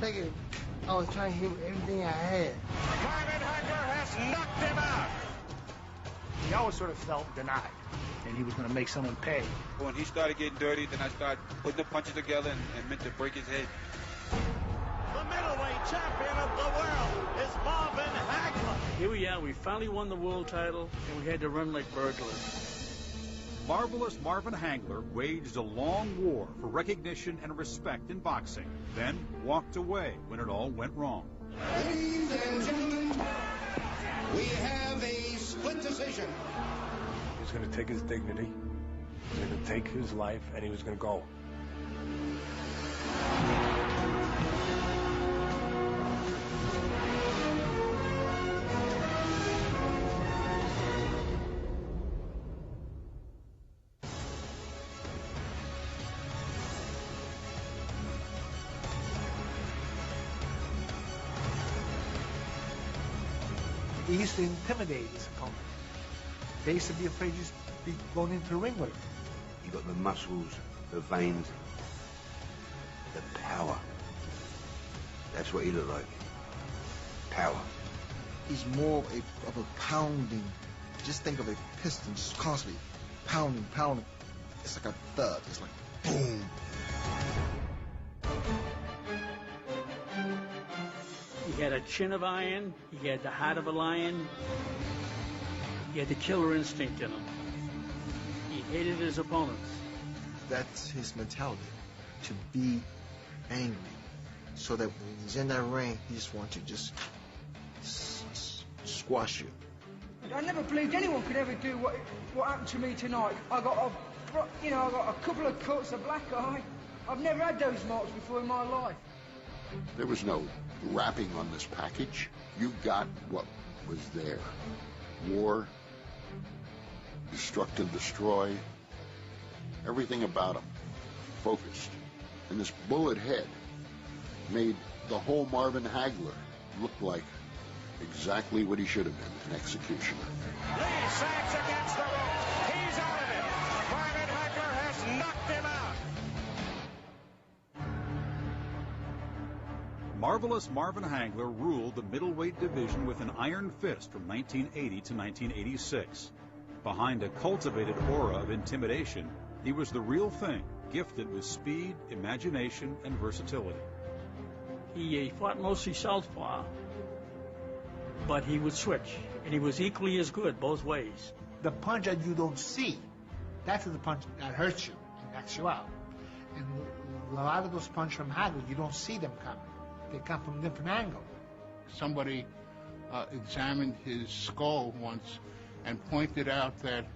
thinking I was trying to hit with everything I had. Marvin Hagler has knocked him out. He always sort of felt denied, and he was going to make someone pay. When he started getting dirty, then I started putting the punches together and meant to break his head. The middleweight champion of the world is Marvin Hagler. Here we are. We finally won the world title, and we had to run like burglars. Marvelous Marvin Hagler waged a long war for recognition and respect in boxing, then walked away when it all went wrong. Ladies and gentlemen, we have a split decision. He was going to take his dignity, he was going to take his life, and he was going to go. He used to intimidate his opponent. They used to be afraid to be going into the ring with him. He got the muscles, the veins, the power. That's what he looked like. Power. He's more of a pounding. Just think of a piston just constantly pounding. It's like a thud. It's like boom. He had a chin of iron. He had the heart of a lion. He had the killer instinct in him. He hated his opponents. That's his mentality, to be angry, so that when he's in that ring, he just wants to just squash you. I never believed anyone could ever do what happened to me tonight. I got a couple of cuts, a black eye. I've never had those marks before in my life. There was no wrapping on this package. You got what was there. War, destruct and destroy, everything about him focused. And this bullet head made the whole Marvin Hagler look like exactly what he should have been, an executioner. Lee sags against the ropes. He's out of it. Marvin Hagler has knocked him out. Marvelous Marvin Hagler ruled the middleweight division with an iron fist from 1980 to 1986. Behind a cultivated aura of intimidation, he was the real thing, gifted with speed, imagination, and versatility. He fought mostly southpaw, but he would switch, and he was equally as good both ways. The punch that you don't see, that's the punch that hurts you and knocks you out. And a lot of those punches from Hagler, you don't see them coming. They come from a different angle. Somebody examined his skull once and pointed out that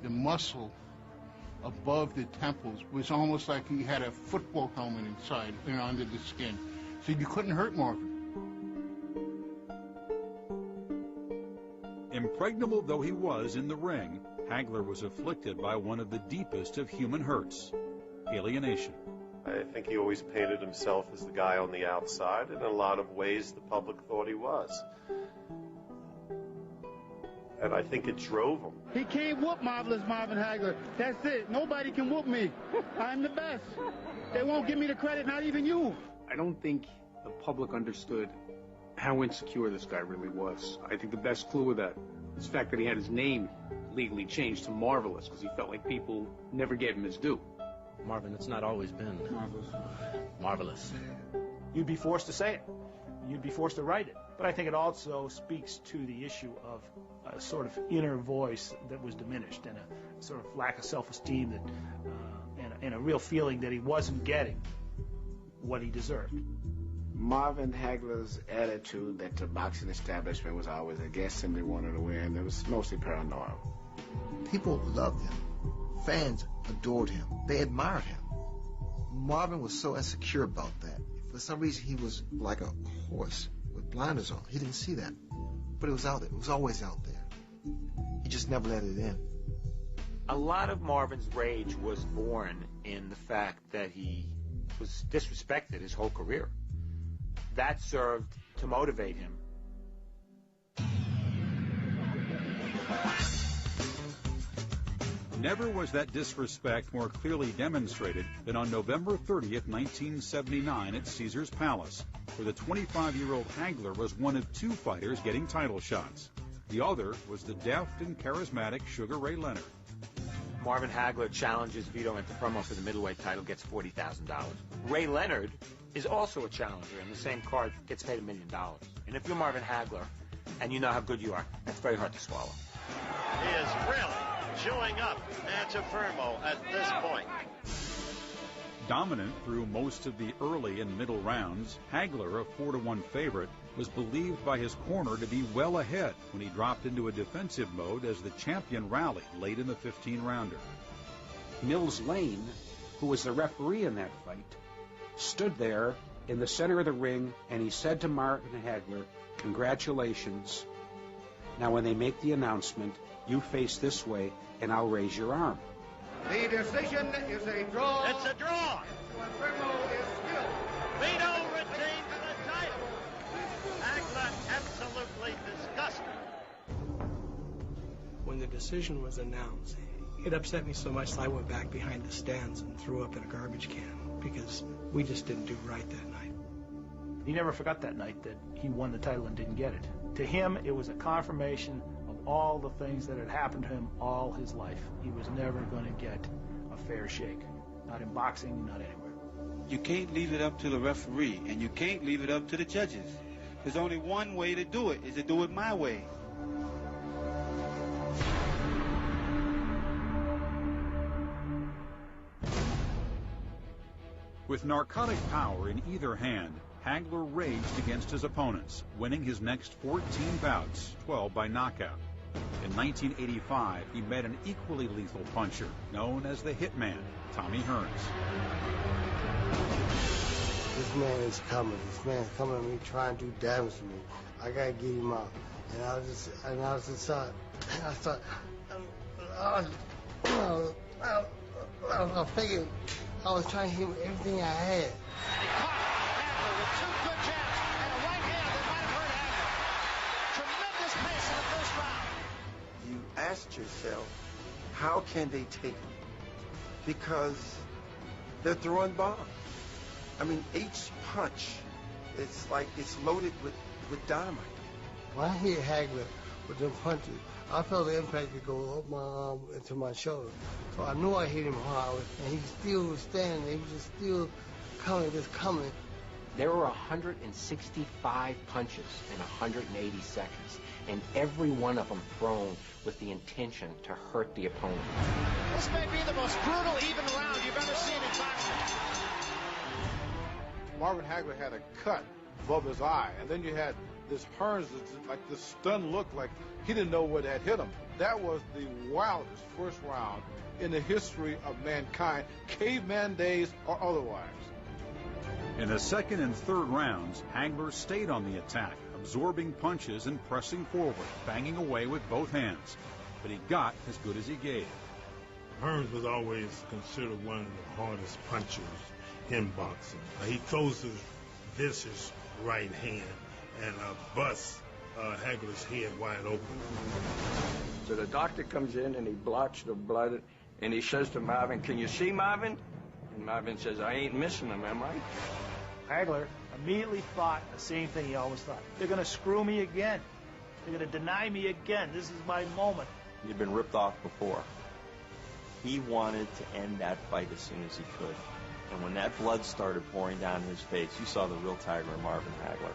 the muscle above the temples was almost like he had a football helmet inside, under the skin. So you couldn't hurt Marvin. Impregnable though he was in the ring, Hagler was afflicted by one of the deepest of human hurts, alienation. I think he always painted himself as the guy on the outside, and in a lot of ways the public thought he was. And I think it drove him. He can't whoop Marvelous Marvin Hagler. That's it. Nobody can whoop me. I'm the best. They won't give me the credit, not even you. I don't think the public understood how insecure this guy really was. I think the best clue of that is the fact that he had his name legally changed to Marvelous, because he felt like people never gave him his due. Marvin, it's not always been marvelous. You'd be forced to say it. You'd be forced to write it. But I think it also speaks to the issue of a sort of inner voice that was diminished, and a sort of lack of self-esteem, that, and a real feeling that he wasn't getting what he deserved. Marvin Hagler's attitude that the boxing establishment was always against him, they wanted to win, it was mostly paranoid. People loved him. Fans adored him. They admired him. Marvin was so insecure about that. For some reason, he was like a horse with blinders on. He didn't see that. But it was out there. It was always out there. He just never let it in. A lot of Marvin's rage was born in the fact that he was disrespected his whole career. That served to motivate him. Never was that disrespect more clearly demonstrated than on November 30th, 1979 at Caesar's Palace, where the 25-year-old Hagler was one of two fighters getting title shots. The other was the deft and charismatic Sugar Ray Leonard. Marvin Hagler challenges Vito Antuofermo for the middleweight title, gets $40,000. Ray Leonard is also a challenger, and the same card gets paid $1 million. And if you're Marvin Hagler and you know how good you are, that's very hard to swallow. He is really chewing up Antuofermo at this point. Dominant through most of the early and middle rounds, Hagler, a 4-1 favorite, was believed by his corner to be well ahead when he dropped into a defensive mode as the champion rallied late in the 15-rounder. Mills Lane, who was the referee in that fight, stood there in the center of the ring, and he said to Marvin Hagler, "Congratulations. Now when they make the announcement, you face this way, and I'll raise your arm." The decision is a draw. It's a draw. Antuofermo is still. Vito retains the title. Hagler absolutely disgusting. When the decision was announced, it upset me so much that I went back behind the stands and threw up in a garbage can because we just didn't do right that night. He never forgot that night that he won the title and didn't get it. To him, it was a confirmation of all the things that had happened to him all his life. He was never going to get a fair shake. Not in boxing, not anywhere. You can't leave it up to the referee, and you can't leave it up to the judges. There's only one way to do it, is to do it my way. With narcotic power in either hand, Hagler raged against his opponents, winning his next 14 bouts, 12 by knockout. In 1985, he met an equally lethal puncher, known as the Hitman, Tommy Hearns. This man is coming. This man is coming at me, trying to do damage to me. I gotta get him out. And I was thinking, I was trying to hit him everything I had. You asked yourself, how can they take it? Because they're throwing bombs. I mean, each punch, it's like it's loaded with dynamite. When I hit Hagler with them punches, I felt the impact to go up my arm into my shoulder. So I knew I hit him hard, and he still was standing there. He was just still coming. There were 165 punches in 180 seconds, and every one of them thrown with the intention to hurt the opponent. This may be the most brutal, even round you've ever seen in boxing. Marvin Hagler had a cut above his eye, and then you had this Hearns, like this stunned look, like he didn't know what had hit him. That was the wildest first round in the history of mankind, caveman days or otherwise. In the second and third rounds, Hagler stayed on the attack, absorbing punches and pressing forward, banging away with both hands. But he got as good as he gave. Hearns was always considered one of the hardest punchers in boxing. He throws his vicious right hand and busts Hagler's head wide open. So the doctor comes in and he blocks the blood and he says to Marvin, "Can you see, Marvin?" And Marvin says, "I ain't missing him, am I?" Hagler immediately thought the same thing he always thought. They're going to screw me again. They're going to deny me again. This is my moment. He'd been ripped off before. He wanted to end that fight as soon as he could. And when that blood started pouring down his face, you saw the real tiger of Marvin Hagler.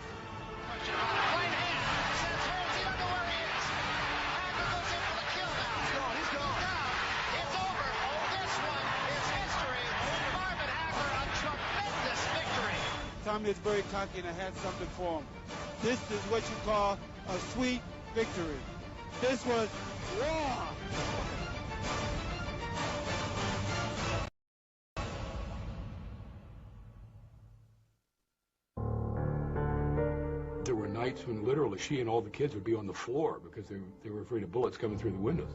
Tommy is very cocky, and I had something for him. This is what you call a sweet victory. This was raw. There were nights when literally she and all the kids would be on the floor because they were afraid of bullets coming through the windows.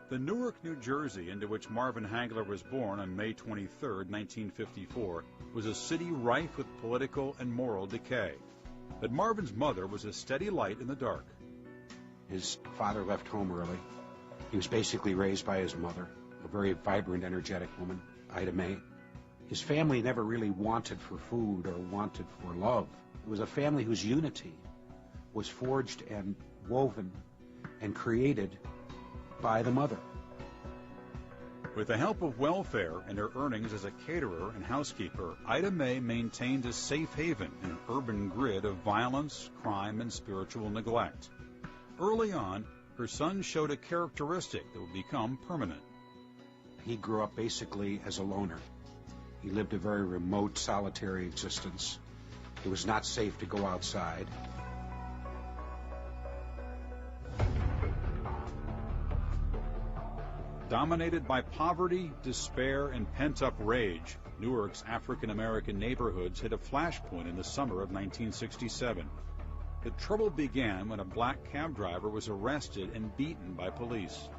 The Newark, New Jersey, into which Marvin Hagler was born on May 23, 1954, was a city rife with political and moral decay. But Marvin's mother was a steady light in the dark. His father left home early. He was basically raised by his mother, a very vibrant, energetic woman, Ida Mae. His family never really wanted for food or wanted for love. It was a family whose unity was forged and woven and created by the mother. With the help of welfare and her earnings as a caterer and housekeeper, Ida Mae maintained a safe haven in an urban grid of violence, crime, and spiritual neglect. Early on, her son showed a characteristic that would become permanent. He grew up basically as a loner. He lived a very remote, solitary existence. It was not safe to go outside. Dominated by poverty, despair, and pent-up rage, Newark's African-American neighborhoods hit a flashpoint in the summer of 1967. The trouble began when a black cab driver was arrested and beaten by police.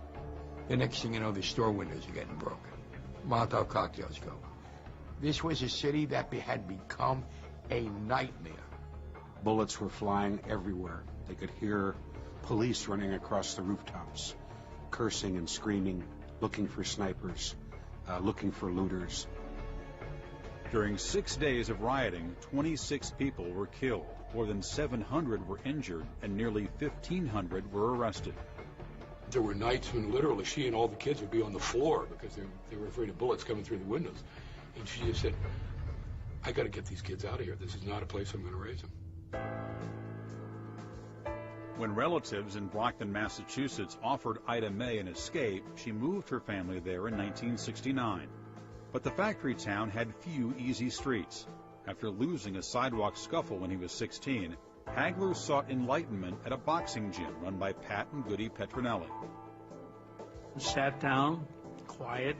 The next thing you know, the store windows are getting broken. Molotov cocktails go. This was a city that had become a nightmare. Bullets were flying everywhere. They could hear police running across the rooftops, cursing and screaming, looking for snipers, looking for looters. During 6 days of rioting, 26 people were killed, more than 700 were injured, and nearly 1,500 were arrested. There were nights when literally she and all the kids would be on the floor because they were afraid of bullets coming through the windows. And she just said, I got to get these kids out of here. This is not a place I'm going to raise them. When relatives in Brockton, Massachusetts offered Ida Mae an escape, she moved her family there in 1969. But the factory town had few easy streets. After losing a sidewalk scuffle when he was 16, Hagler sought enlightenment at a boxing gym run by Pat and Goody Petronelli. Sat down, quiet,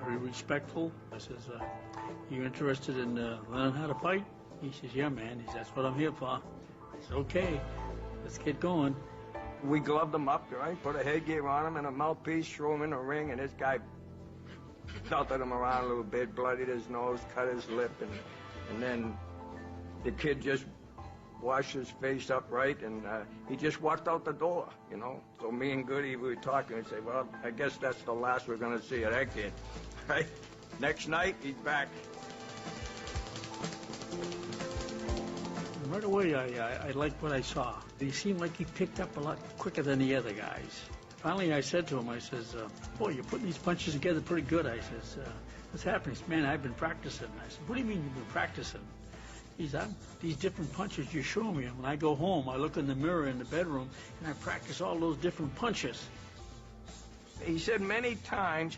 very respectful. I says, you interested in learning how to fight? He says, yeah, man. He says, that's what I'm here for. I said, okay, let's get going. We gloved him up, right? Put a headgear on him and a mouthpiece, threw him in a ring, and this guy belted him around a little bit, bloodied his nose, cut his lip, and then the kid just washed his face up right, and he just walked out the door, you know. So me and Goody, we were talking, and say, well, I guess that's the last we're going to see of that kid, right? Next night, he's back. Right away, I liked what I saw. He seemed like he picked up a lot quicker than the other guys. Finally, I said to him, I says, boy, you're putting these punches together pretty good. I says, what's happening? He says, man, I've been practicing. I said, what do you mean you've been practicing? He said, these different punches you're showing me. When I go home, I look in the mirror in the bedroom, and I practice all those different punches. He said many times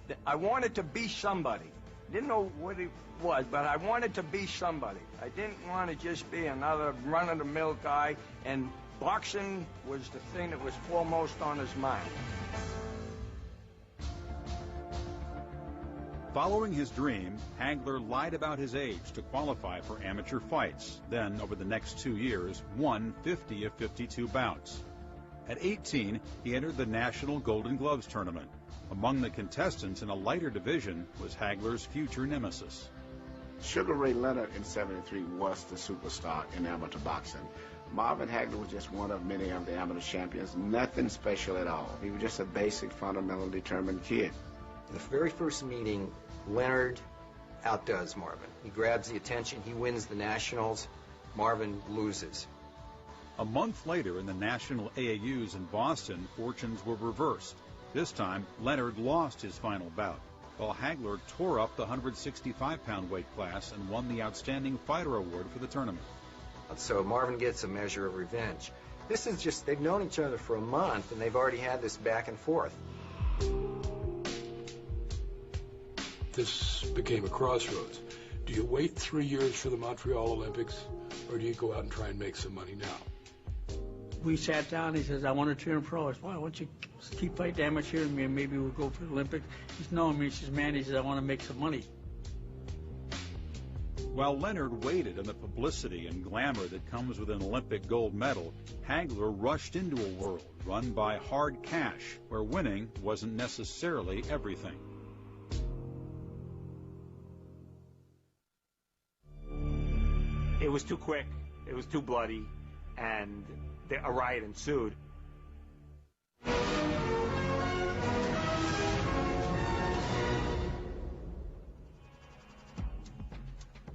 that I wanted to be somebody. Didn't know what it was, but I wanted to be somebody. I didn't want to just be another run-of-the-mill guy, and boxing was the thing that was foremost on his mind. Following his dream, Hagler lied about his age to qualify for amateur fights, then, over the next 2 years, won 50 of 52 bouts. At 18, he entered the National Golden Gloves Tournament. Among the contestants in a lighter division was Hagler's future nemesis. Sugar Ray Leonard in '73 was the superstar in amateur boxing. Marvin Hagler was just one of many of the amateur champions, nothing special at all. He was just a basic, fundamental, determined kid. The very first meeting, Leonard outdoes Marvin. He grabs the attention, he wins the nationals, Marvin loses. A month later in the national AAUs in Boston, fortunes were reversed. This time, Leonard lost his final bout, while Hagler tore up the 165-pound weight class and won the Outstanding Fighter Award for the tournament. So Marvin gets a measure of revenge. This is just, they've known each other for a month, and they've already had this back and forth. This became a crossroads. Do you wait 3 years for the Montreal Olympics, or do you go out and try and make some money now? We sat down, he says, I want to turn pro. I said, why don't you keep fighting amateur and maybe we'll go for the Olympics? He said, no, he says, man, he says, I want to make some money. While Leonard waited on the publicity and glamour that comes with an Olympic gold medal, Hagler rushed into a world run by hard cash, where winning wasn't necessarily everything. It was too quick, it was too bloody, and a riot ensued.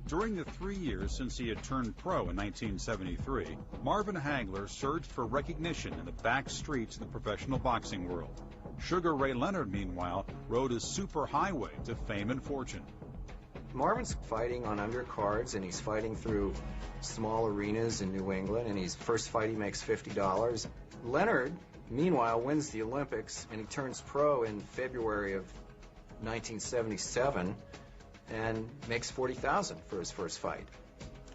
During the 3 years since he had turned pro in 1973, Marvin Hagler surged for recognition in the back streets of the professional boxing world. Sugar Ray Leonard, meanwhile, rode a superhighway to fame and fortune. Marvin's fighting on undercards, and he's fighting through small arenas in New England, and his first fight he makes $50. Leonard, meanwhile, wins the Olympics, and he turns pro in February of 1977 and makes $40,000 for his first fight.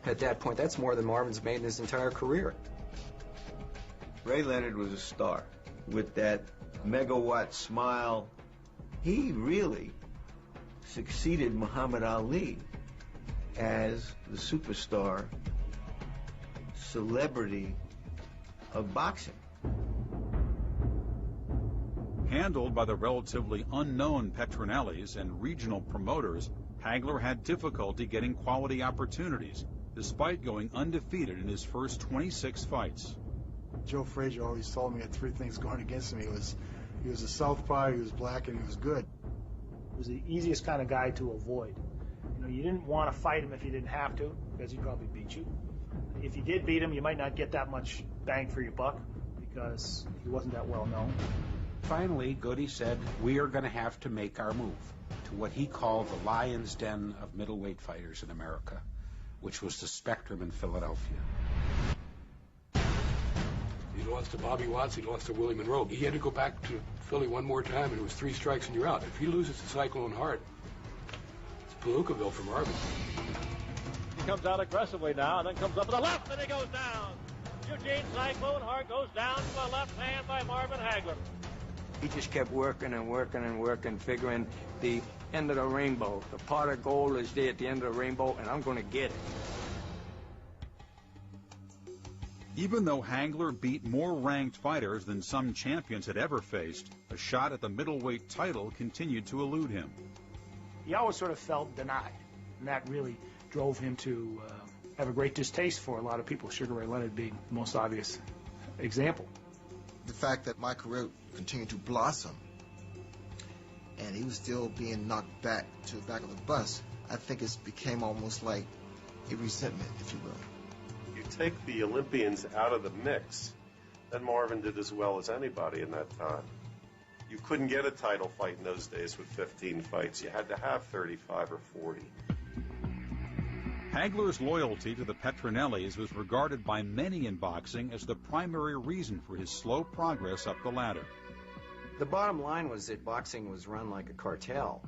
At that point, that's more than Marvin's made in his entire career. Ray Leonard was a star. With that megawatt smile, he really succeeded Muhammad Ali as the superstar celebrity of boxing. Handled by the relatively unknown Petronellis and regional promoters, Hagler had difficulty getting quality opportunities, despite going undefeated in his first 26 fights. Joe Frazier always told me he had three things going against him. He was a southpaw, he was black, and he was good. He was the easiest kind of guy to avoid. You know, you didn't want to fight him if you didn't have to, because he'd probably beat you. If you did beat him, you might not get that much bang for your buck, because he wasn't that well known. Finally, Goody said, we are going to have to make our move to what he called the lion's den of middleweight fighters in America, which was the Spectrum in Philadelphia. He lost to Bobby Watts, he lost to Willie Monroe. He had to go back to Philly one more time, and it was 3 strikes and you're out. If he loses to Cyclone Hart, it's Palookaville for Marvin. He comes out aggressively now, and then comes up to the left, and he goes down. Eugene Cyclone Hart goes down to the left hand by Marvin Hagler. He just kept working and working and working, figuring the end of the rainbow. The pot of gold is there at the end of the rainbow, and I'm going to get it. Even though Hagler beat more ranked fighters than some champions had ever faced, a shot at the middleweight title continued to elude him. He always sort of felt denied, and that really drove him to have a great distaste for a lot of people, Sugar Ray Leonard being the most obvious example. The fact that my career continued to blossom and he was still being knocked back to the back of the bus, I think it became almost like a resentment, if you will. You take the Olympians out of the mix, then Marvin did as well as anybody in that time. You couldn't get a title fight in those days with 15 fights. You had to have 35 or 40. Hagler's loyalty to the Petronellis was regarded by many in boxing as the primary reason for his slow progress up the ladder. The bottom line was that boxing was run like a cartel,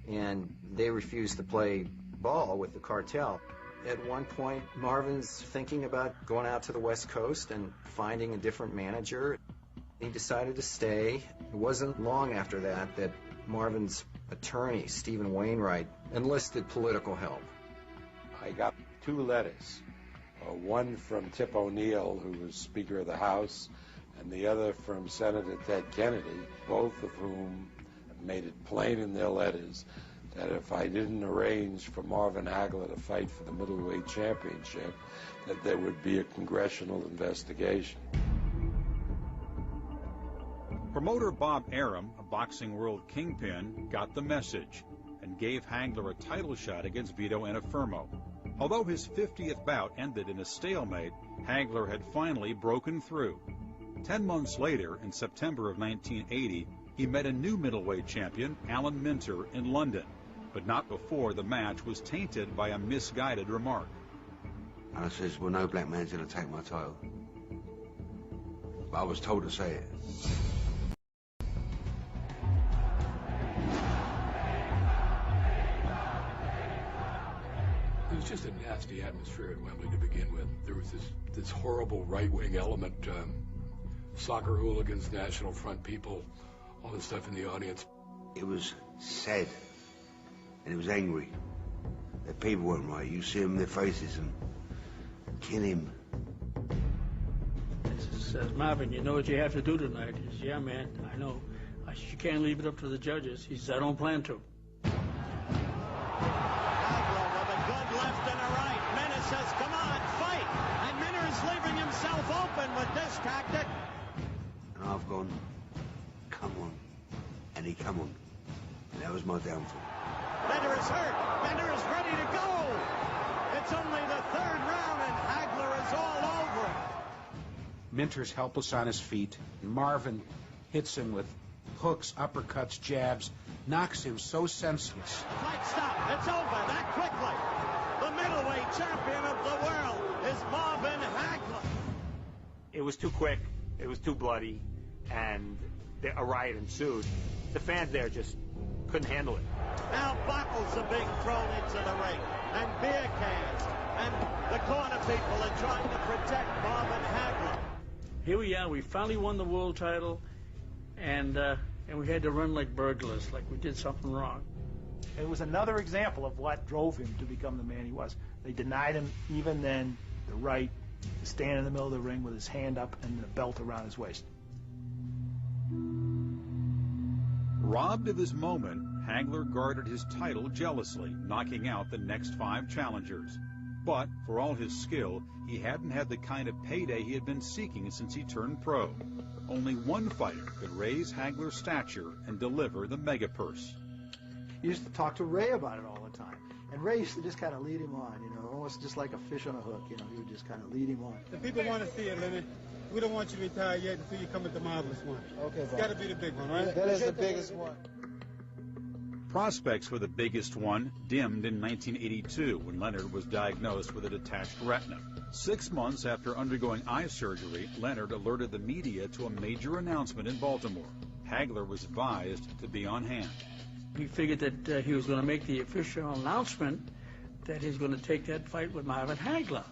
and they refused to play ball with the cartel. At one point, Marvin's thinking about going out to the West Coast and finding a different manager. He decided to stay. It wasn't long after that that Marvin's attorney, Stephen Wainwright, enlisted political help. I got 2 letters, one from Tip O'Neill, who was Speaker of the House, and the other from Senator Ted Kennedy, both of whom made it plain in their letters that if I didn't arrange for Marvin Hagler to fight for the middleweight championship, that there would be a congressional investigation. Promoter Bob Arum, a boxing world kingpin, got the message and gave Hagler a title shot against Vito Anafermo. Although his 50th bout ended in a stalemate, Hagler had finally broken through. 10 months later, in September of 1980, he met a new middleweight champion, Alan Minter, in London, but not before the match was tainted by a misguided remark. I says, well, no black man's going to take my title. But I was told to say it. It was just a nasty atmosphere at Wembley to begin with. There was this horrible right-wing element, soccer hooligans, National Front people, all this stuff in the audience. It was sad, and it was angry. The people weren't right. You see them in their faces and kill him. He says, Marvin, you know what you have to do tonight? He says, yeah, man, I know. I said, you can't leave it up to the judges. He says, I don't plan to. Hagler with a good left and a right. Minner says, come on, fight. And Minner is leaving himself open with this tactic. And I've gone, come on. And he come on. And that was my downfall. Minner is hurt. Minner is ready to go. It's only the third round and Hagler is all over it. Minter's helpless on his feet. Marvin hits him with hooks, uppercuts, jabs, knocks him so senseless. Fight stop. It's over that quickly. The middleweight champion of the world is Marvin Hagler. It was too quick. It was too bloody. And a riot ensued. The fans there just couldn't handle it. Now bottles are being thrown into the ring, and beer cans, and the corner people are trying to protect Marvin Hagler. Here we are. We finally won the world title, and we had to run like burglars, like we did something wrong. It was another example of what drove him to become the man he was. They denied him, even then, the right to stand in the middle of the ring with his hand up and the belt around his waist. Robbed of his moment, Hagler guarded his title jealously, knocking out the next 5 challengers. But, for all his skill, he hadn't had the kind of payday he had been seeking since he turned pro. Only one fighter could raise Hagler's stature and deliver the mega purse. He used to talk to Ray about it all the time. And Ray used to just kind of lead him on, you know, almost just like a fish on a hook, you know, he would just kind of lead him on. The people want to see it, Lenny. We don't want you to retire yet until you come at the marvelous one. Okay, it's got to be the big one, right? That is the biggest one. Prospects for the biggest one dimmed in 1982 when Leonard was diagnosed with a detached retina. 6 months after undergoing eye surgery, Leonard alerted the media to a major announcement in Baltimore. Hagler was advised to be on hand. We figured that he was going to make the official announcement that he's going to take that fight with Marvin Hagler.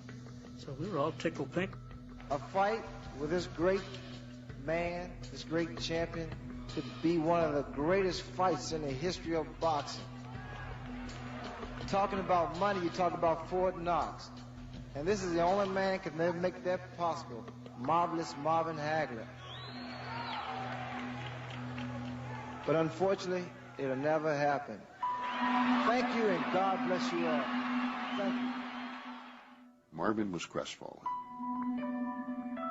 So we were all tickled pink. A fight with this great man, this great champion, could be one of the greatest fights in the history of boxing. Talking about money, you talk about Fort Knox. And this is the only man could never make that possible. Marvelous Marvin Hagler. But unfortunately, it'll never happen. Thank you, and God bless you all. Thank you. Marvin was crestfallen.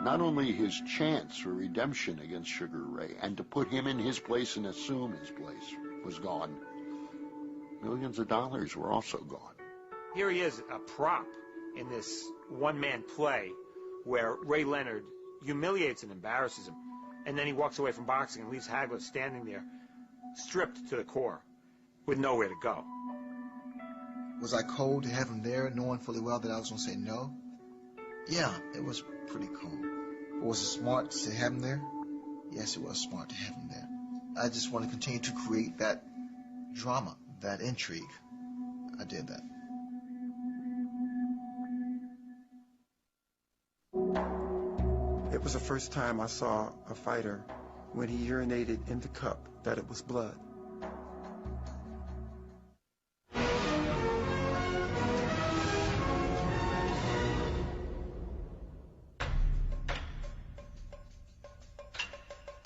Not only his chance for redemption against Sugar Ray and to put him in his place and assume his place was gone. Millions of dollars were also gone. Here he is, a prop in this one-man play where Ray Leonard humiliates and embarrasses him, and then he walks away from boxing and leaves Hagler standing there, stripped to the core, with nowhere to go. Was I cold to have him there, knowing fully well that I was going to say no? Yeah, it was pretty cold. But was it smart to have him there? Yes, it was smart to have him there. I just want to continue to create that drama, that intrigue. I did that. It was the first time I saw a fighter, when he urinated in the cup, that it was blood.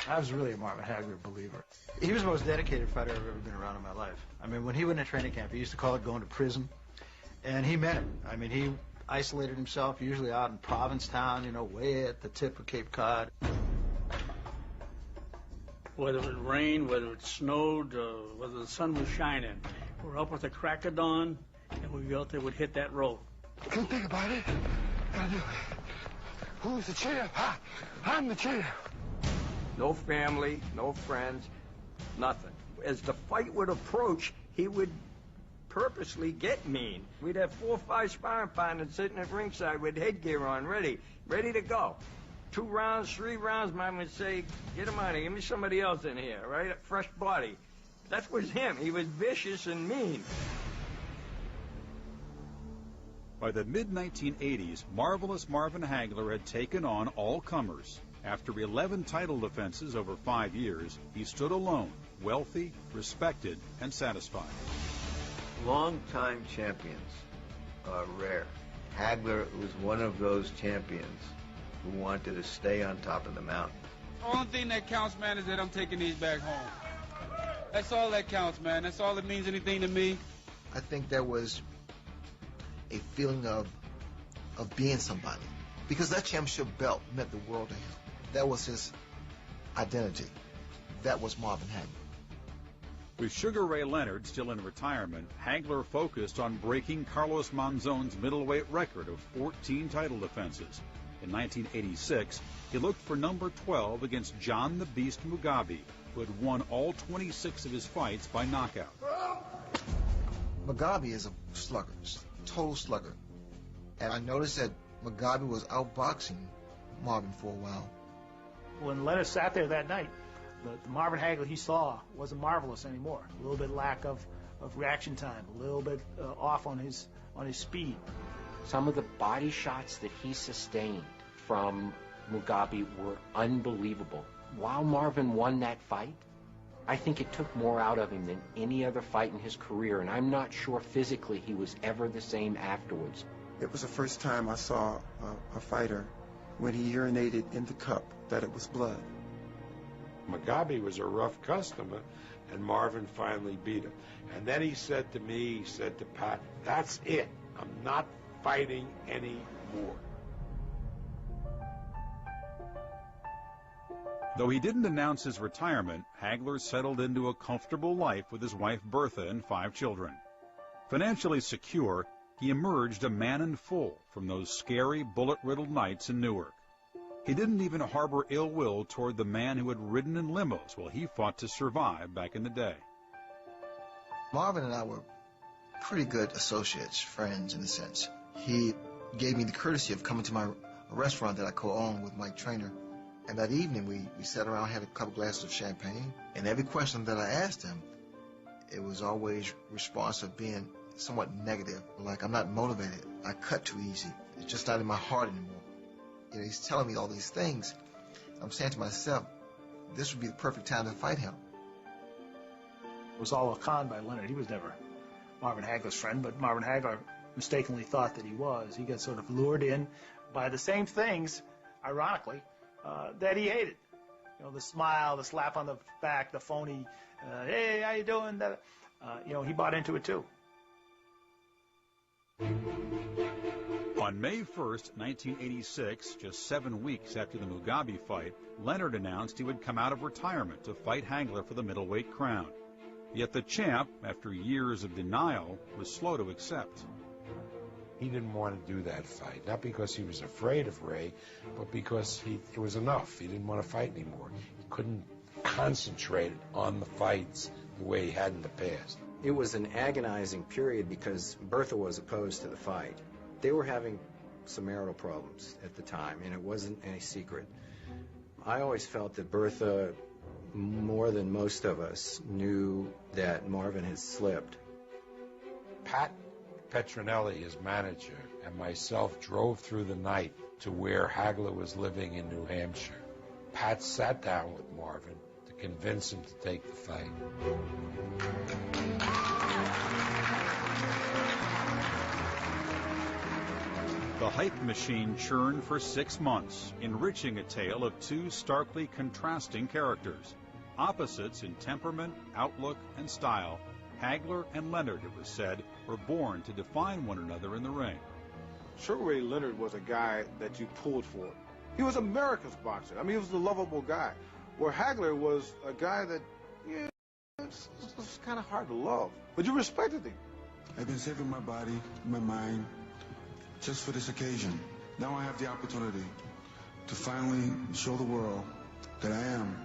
I was really a Marvin Hagler believer. He was the most dedicated fighter I've ever been around in my life. I mean, when he went in training camp, he used to call it going to prison. And he meant it. I mean, he isolated himself, usually out in Provincetown, you know, way at the tip of Cape Cod. Whether it rained, whether it snowed, whether the sun was shining, we're up with the crack of dawn, and we out there would hit that road. Couldn't think about it. I knew it. Who's the champ? I'm the champ. No family, no friends, nothing. As the fight would approach, he would purposely get mean. We'd have 4 or 5 sparring partners sitting at ringside with headgear on, ready to go. 2 rounds, 3 rounds, Mom would say, get him out of here, give me somebody else in here, right? A fresh body. That was him. He was vicious and mean. By the mid-1980s, Marvelous Marvin Hagler had taken on all comers. After 11 title defenses over 5 years, he stood alone, wealthy, respected, and satisfied. Long-time champions are rare. Hagler was one of those champions who wanted to stay on top of the mountain. The only thing that counts, man, is that I'm taking these back home. That's all that counts, man. That's all that means anything to me. I think there was a feeling of being somebody, because that championship belt meant the world to him. That was his identity. That was Marvin Hagler. With Sugar Ray Leonard still in retirement, Hagler focused on breaking Carlos Monzon's middleweight record of 14 title defenses. In 1986, he looked for number 12 against John the Beast Mugabe, who had won all 26 of his fights by knockout. Mugabe is a slugger, total slugger. And I noticed that Mugabe was outboxing Marvin for a while. When Leonard sat there that night, the Marvin Hagler he saw wasn't marvelous anymore. A little bit lack of reaction time, a little bit off on his speed. Some of the body shots that he sustained from Mugabe were unbelievable. While Marvin won that fight, I think it took more out of him than any other fight in his career, and I'm not sure physically he was ever the same afterwards. It was the first time I saw a fighter, when he urinated in the cup, that it was blood. Mugabe was a rough customer, and Marvin finally beat him. And then he said to me, he said to Pat, "That's it. I'm not fighting anymore." Though he didn't announce his retirement, Hagler settled into a comfortable life with his wife Bertha and 5 children. Financially secure, he emerged a man in full from those scary, bullet-riddled nights in Newark. He didn't even harbor ill will toward the man who had ridden in limos while he fought to survive back in the day. Marvin and I were pretty good associates, friends in a sense. He gave me the courtesy of coming to my restaurant that I co-owned with Mike Trainer. And that evening, we sat around, had a couple glasses of champagne, and every question that I asked him, it was always responsive being somewhat negative, like I'm not motivated, I cut too easy, it's just not in my heart anymore. You know, he's telling me all these things. I'm saying to myself, this would be the perfect time to fight him. It was all a con by Leonard. He was never Marvin Hagler's friend, but Marvin Hagler mistakenly thought that he was. He got sort of lured in by the same things, ironically, that he hated. You know, the smile, the slap on the back, the phony, hey, how you doing? You know, he bought into it too. On May 1st, 1986, just 7 weeks after the Mugabe fight, Leonard announced he would come out of retirement to fight Hagler for the middleweight crown. Yet the champ, after years of denial, was slow to accept. He didn't want to do that fight, not because he was afraid of Ray, but because it was enough. He didn't want to fight anymore. He couldn't concentrate on the fights the way he had in the past. It was an agonizing period because Bertha was opposed to the fight. They were having some marital problems at the time, and it wasn't any secret. I always felt that Bertha, more than most of us, knew that Marvin had slipped. Pat Petronelli, his manager, and myself drove through the night to where Hagler was living in New Hampshire. Pat sat down with Marvin to convince him to take the fight. The hype machine churned for 6 months, enriching a tale of 2 starkly contrasting characters. Opposites in temperament, outlook, and style, Hagler and Leonard, it was said, were born to define one another in the ring. Sugar Ray Leonard was a guy that you pulled for. He was America's boxer. I mean, he was a lovable guy. Where Hagler was a guy that, yeah, it's kind of hard to love. But you respected him. I've been saving my body, my mind, just for this occasion. Now I have the opportunity to finally show the world that I am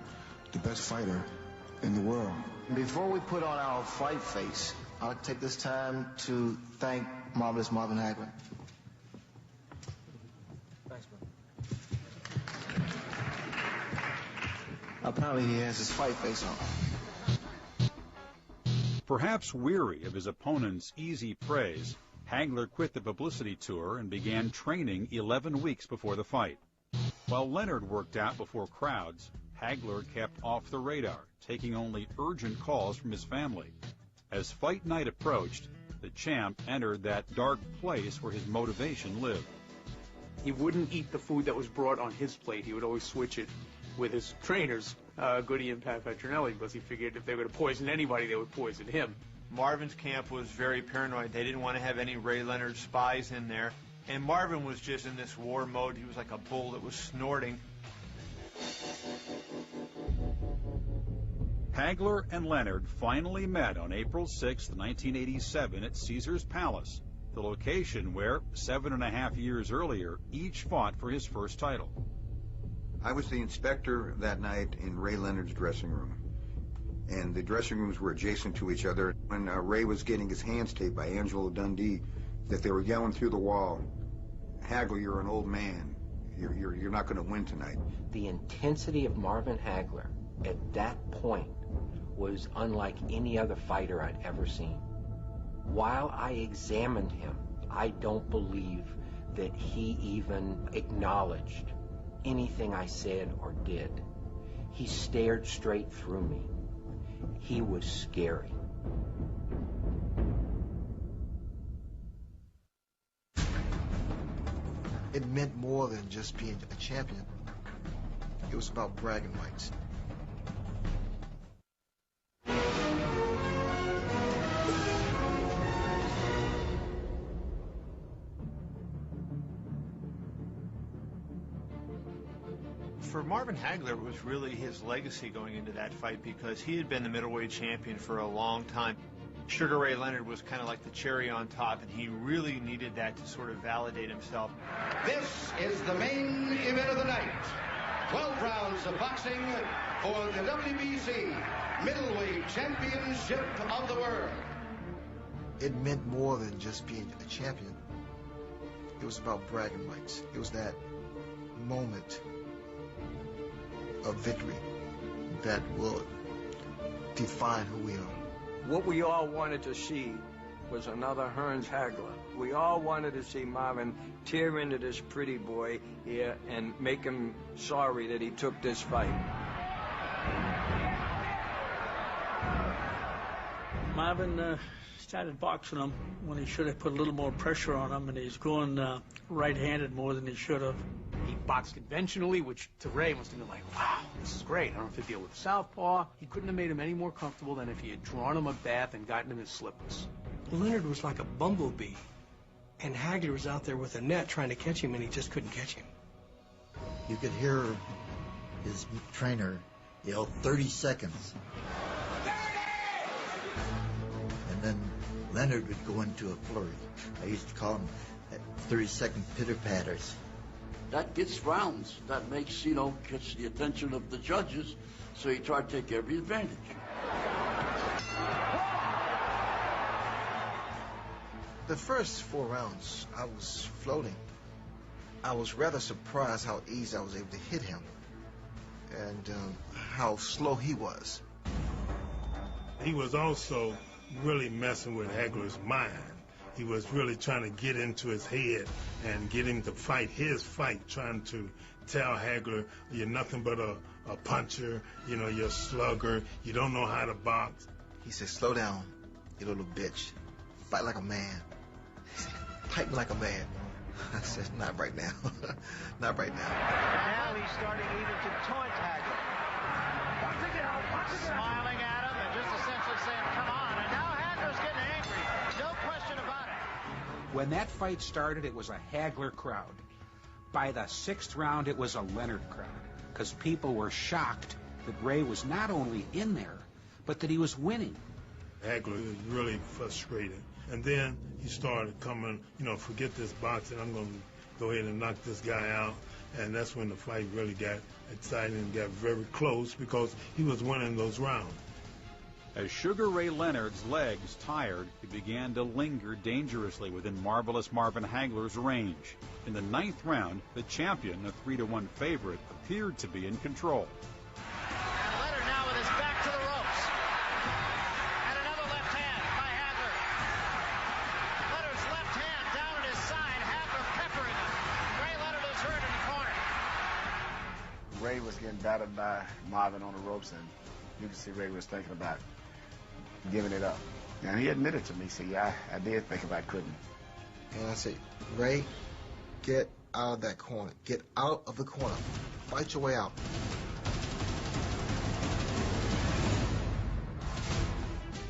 the best fighter in the world. Before we put on our fight face, I'll take this time to thank marvelous Marvin Hagler. Thanks, man. Apparently he has his fight face on. Perhaps weary of his opponent's easy praise, Hagler quit the publicity tour and began training 11 weeks before the fight. While Leonard worked out before crowds, Hagler kept off the radar, taking only urgent calls from his family. As fight night approached, The champ entered that dark place where his motivation lived. He wouldn't eat the food that was brought on his plate. He would always switch it with his trainers, Goody and Pat Petronelli, because he figured if they were going to poison anybody, they would poison him. Marvin's camp was very paranoid. They didn't want to have any Ray Leonard spies in there. And Marvin was just in this war mode. He was like a bull that was snorting. Hagler and Leonard finally met on April 6, 1987 at Caesar's Palace, the location where, 7.5 years earlier, each fought for his first title. I was the inspector that night in Ray Leonard's dressing room, and the dressing rooms were adjacent to each other. When Ray was getting his hands taped by Angelo Dundee, that they were yelling through the wall, "Hagler, you're an old man. You're not going to win tonight." The intensity of Marvin Hagler at that point was unlike any other fighter I'd ever seen. While I examined him, I don't believe that he even acknowledged anything I said or did. He stared straight through me. He was scary. It meant more than just being a champion. It was about bragging rights. For Marvin Hagler, it was really his legacy going into that fight because he had been the middleweight champion for a long time. Sugar Ray Leonard was kind of like the cherry on top, and he really needed that to sort of validate himself. This is the main event of the night. 12 rounds of boxing for the WBC Middleweight Championship of the World. It meant more than just being a champion. It was about bragging rights. It was that moment of victory that will define who we are. What we all wanted to see was another Hearns Hagler. We all wanted to see Marvin tear into this pretty boy here and make him sorry that he took this fight. Marvin started boxing him when he should have put a little more pressure on him, and he's going right-handed more than he should have. He boxed conventionally, which to Ray must have been like, wow, this is great. I don't have to deal with southpaw. He couldn't have made him any more comfortable than if he had drawn him a bath and gotten him his slippers. Leonard was like a bumblebee, and Hagler was out there with a net trying to catch him, and he just couldn't catch him. You could hear his trainer yell 30 seconds. 30! And then Leonard would go into a flurry. I used to call him 30-second pitter-patters. That gets rounds. That makes, gets the attention of the judges, so he tried to take every advantage. The first 4 rounds, I was floating. I was rather surprised how easy I was able to hit him and how slow he was. He was also really messing with Hagler's mind. He was really trying to get into his head and get him to fight his fight, trying to tell Hagler, you're nothing but a puncher, you're a slugger, you don't know how to box. He said, slow down, you little bitch. Fight like a man. He said, fight like a man. I said, not right now. Not right now. Now he's starting even to taunt Hagler. Smiling at him and just essentially saying, come on. And now Hagler's getting angry. No question about it. When that fight started, it was a Hagler crowd. By the 6th round, it was a Leonard crowd, because people were shocked that Ray was not only in there, but that he was winning. Hagler was really frustrated. And then he started coming, forget this boxing, I'm going to go ahead and knock this guy out. And that's when the fight really got exciting and got very close because he was winning those rounds. As Sugar Ray Leonard's legs tired, he began to linger dangerously within Marvelous Marvin Hagler's range. In the 9th round, the champion, a 3-1 favorite, appeared to be in control. And Leonard now with his back to the ropes. And another left hand by Hagler. Leonard's left hand down at his side. Hagler peppering him. Ray Leonard is hurt in the corner. Ray was getting battered by Marvin on the ropes, and you can see Ray was thinking about giving it up. And he admitted to me, he said, yeah, I did think if I couldn't. And I said, Ray, get out of that corner. Get out of the corner. Fight your way out.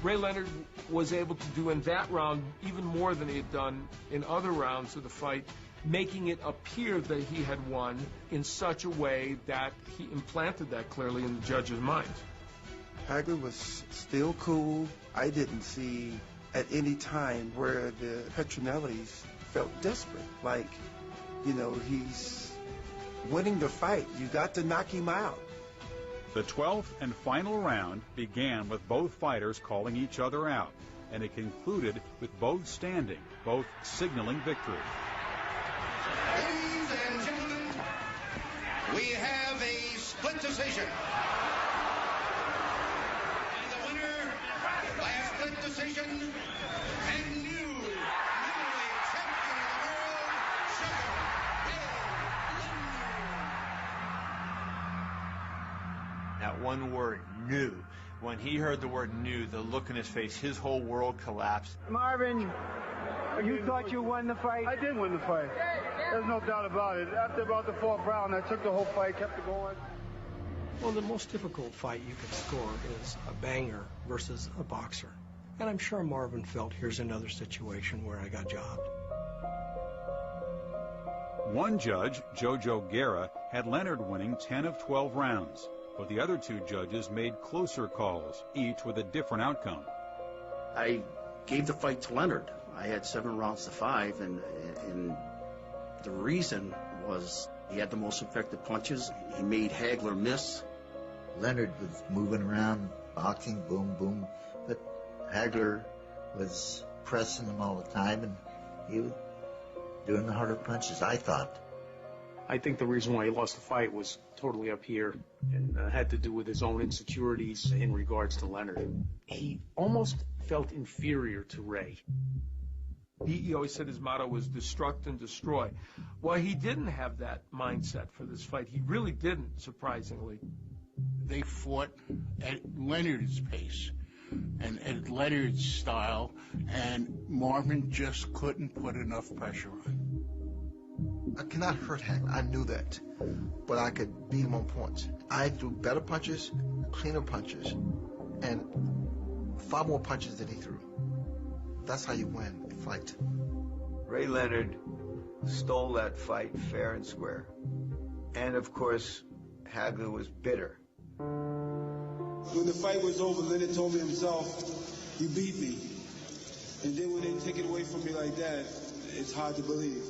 Ray Leonard was able to do in that round even more than he had done in other rounds of the fight, making it appear that he had won in such a way that he implanted that clearly in the judges' minds. Hagler was still cool. I didn't see at any time where the Petronellis felt desperate. Like, you know, he's winning the fight. You got to knock him out. The 12th and final round began with both fighters calling each other out, and it concluded with both standing, both signaling victory. Ladies and gentlemen, we have a split decision. And the winner by a split decision and new middleweight champion of the world, Sugar Ray Leonard. That one word, new. When he heard the word new, the look in his face, his whole world collapsed. Marvin, you thought you won the fight? I did win the fight. There's no doubt about it. After about the 4th round, I took the whole fight, kept it going. Well, the most difficult fight you can score is a banger versus a boxer. And I'm sure Marvin felt, here's another situation where I got jobbed. One judge, Jojo Guerra, had Leonard winning 10 of 12 rounds, but the other two judges made closer calls, each with a different outcome. I gave the fight to Leonard. I had 7 rounds to 5, and the reason was he had the most effective punches. He made Hagler miss. Leonard was moving around, boxing, boom, boom, but Hagler was pressing him all the time, and he was doing the harder punches, I thought. I think the reason why he lost the fight was totally up here and had to do with his own insecurities in regards to Leonard. He almost felt inferior to Ray. He always said his motto was destruct and destroy. Well, he didn't have that mindset for this fight. He really didn't, surprisingly. They fought at Leonard's pace and at Leonard's style, and Marvin just couldn't put enough pressure on. I cannot hurt Hagler. I knew that. But I could beat him on points. I threw better punches, cleaner punches, and far more punches than he threw. That's how you win a fight. Ray Leonard stole that fight fair and square. And, of course, Hagler was bitter. When the fight was over, Leonard told me himself, you beat me. And then when they take it away from me like that, it's hard to believe.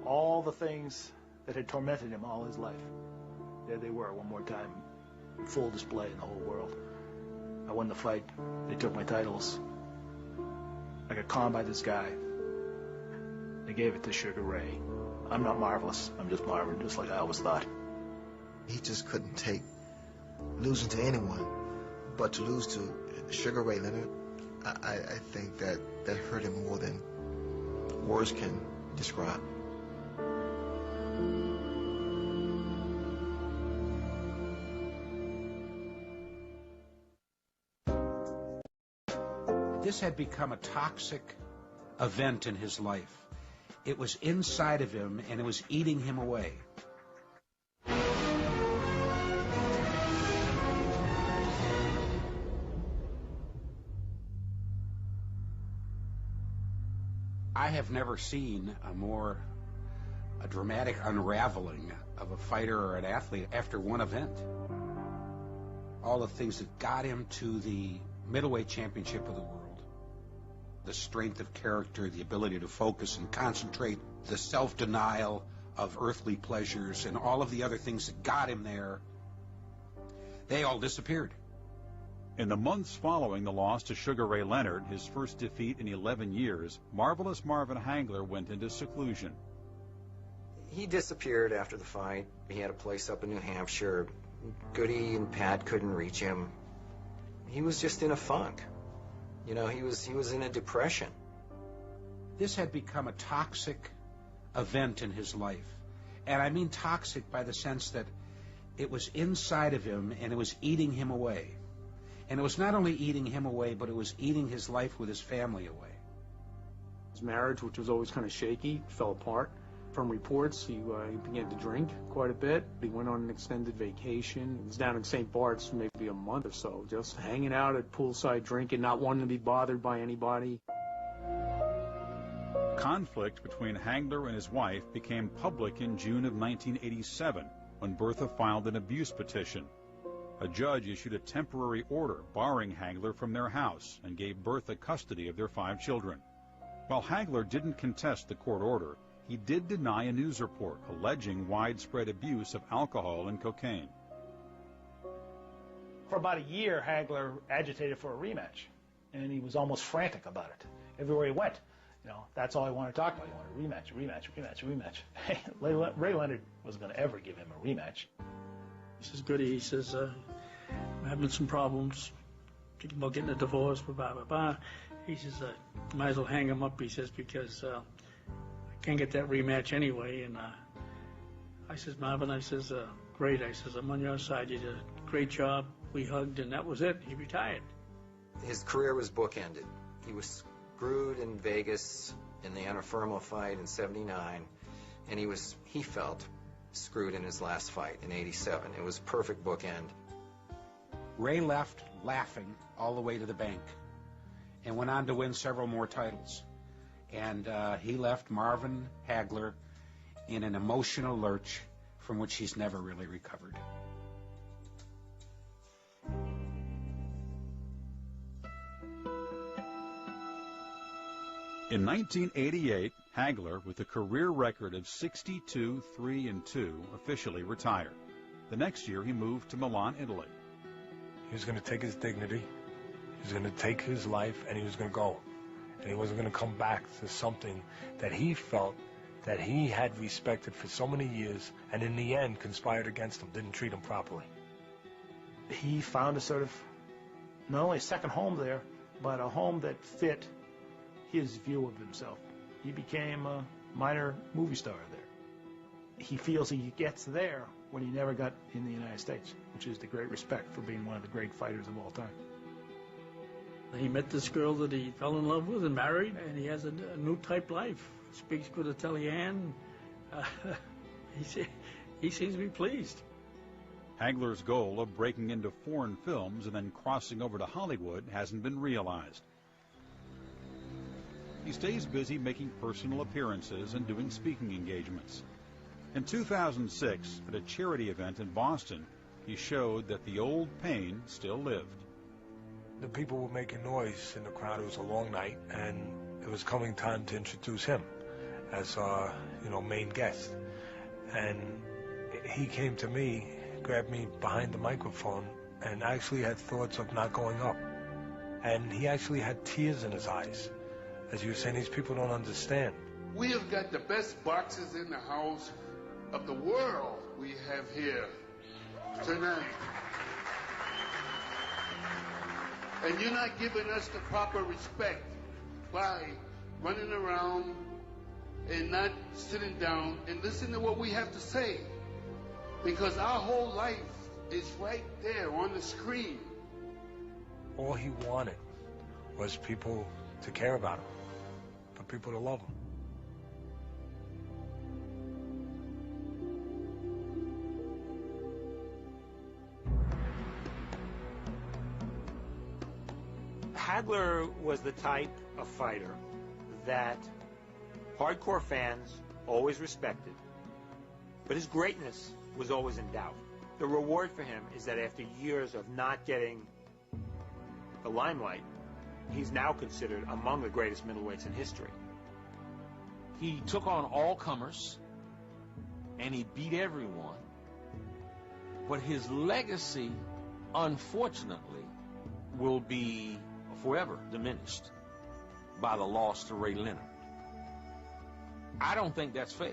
All the things that had tormented him all his life, there they were one more time, in full display in the whole world. I won the fight. They took my titles. I got conned by this guy. They gave it to Sugar Ray. I'm not marvelous. I'm just Marvin, just like I always thought. He just couldn't take losing to anyone, but to lose to Sugar Ray Leonard, I think that hurt him more than words can describe. This had become a toxic event in his life. It was inside of him, and it was eating him away. I have never seen a dramatic unraveling of a fighter or an athlete after one event. All the things that got him to the middleweight championship of the world. The strength of character, the ability to focus and concentrate, the self-denial of earthly pleasures, and all of the other things that got him there, they all disappeared. In the months following the loss to Sugar Ray Leonard, his first defeat in 11 years, Marvelous Marvin Hagler went into seclusion. He disappeared after the fight. He had a place up in New Hampshire. Goody and Pat couldn't reach him. He was just in a funk. You know, he was in a depression. This had become a toxic event in his life. And I mean toxic by the sense that it was inside of him and it was eating him away. And it was not only eating him away, but it was eating his life with his family away. His marriage, which was always kind of shaky, fell apart. From reports, he began to drink quite a bit. He went on an extended vacation. He was down in St. Bart's for maybe a month or so, just hanging out at poolside drinking, not wanting to be bothered by anybody. Conflict between Hagler and his wife became public in June of 1987 when Bertha filed an abuse petition. A judge issued a temporary order barring Hagler from their house and gave Bertha custody of their 5 children. While Hagler didn't contest the court order, he did deny a news report alleging widespread abuse of alcohol and cocaine. For about a year, Hagler agitated for a rematch, and he was almost frantic about it. Everywhere he went, that's all he wanted to talk about. He wanted a rematch. Ray Leonard wasn't going to ever give him a rematch. He says, Goody, he says, I'm having some problems, thinking about getting a divorce, blah, blah, blah. He says, might as well hang him up, he says, because I can't get that rematch anyway. And I says, Marvin, I says, great. I says, I'm on your side. You did a great job. We hugged, and that was it. He retired. His career was bookended. He was screwed in Vegas in the Anna Firmo fight in '79, and he felt screwed in his last fight in '87. It was a perfect bookend. Ray left laughing all the way to the bank and went on to win several more titles. And he left Marvin Hagler in an emotional lurch from which he's never really recovered. In 1988, Hagler, with a career record of 62-3-2, officially retired. The next year, he moved to Milan, Italy. He was going to take his dignity, he was going to take his life, and he was going to go. And he wasn't going to come back to something that he felt that he had respected for so many years, and in the end conspired against him, didn't treat him properly. He found a sort of, not only a second home there, but a home that fit his view of himself. He became a minor movie star there. He feels he gets there when he never got in the United States, which is the great respect for being one of the great fighters of all time. He met this girl that he fell in love with and married, and he has a new type life. Speaks good Italian. He seems to be pleased. Hagler's goal of breaking into foreign films and then crossing over to Hollywood hasn't been realized. He stays busy making personal appearances and doing speaking engagements. In 2006, at a charity event in Boston, he showed that the old pain still lived. The people were making noise in the crowd. It was a long night, and it was coming time to introduce him as our, main guest. And he came to me, grabbed me behind the microphone, and actually had thoughts of not going up. And he actually had tears in his eyes. As you were saying, these people don't understand. We have got the best boxers in the house of the world we have here tonight. And you're not giving us the proper respect by running around and not sitting down and listening to what we have to say. Because our whole life is right there on the screen. All he wanted was people to care about him, for people to love him. Hagler was the type of fighter that hardcore fans always respected, but his greatness was always in doubt. The reward for him is that after years of not getting the limelight, he's now considered among the greatest middleweights in history. He took on all comers, and he beat everyone, but his legacy, unfortunately, will be forever diminished by the loss to Ray Leonard. I don't think that's fair.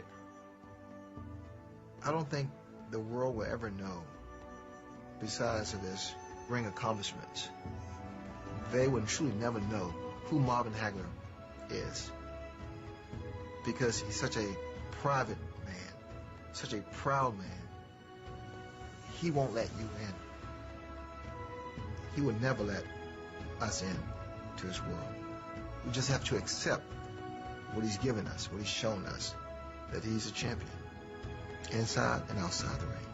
I don't think the world will ever know, besides of his ring accomplishments, they would truly never know who Marvin Hagler is. Because he's such a private man, such a proud man. He won't let you in. He would never let us in to his world. We just have to accept what he's given us, what he's shown us, that he's a champion, inside and outside the ring.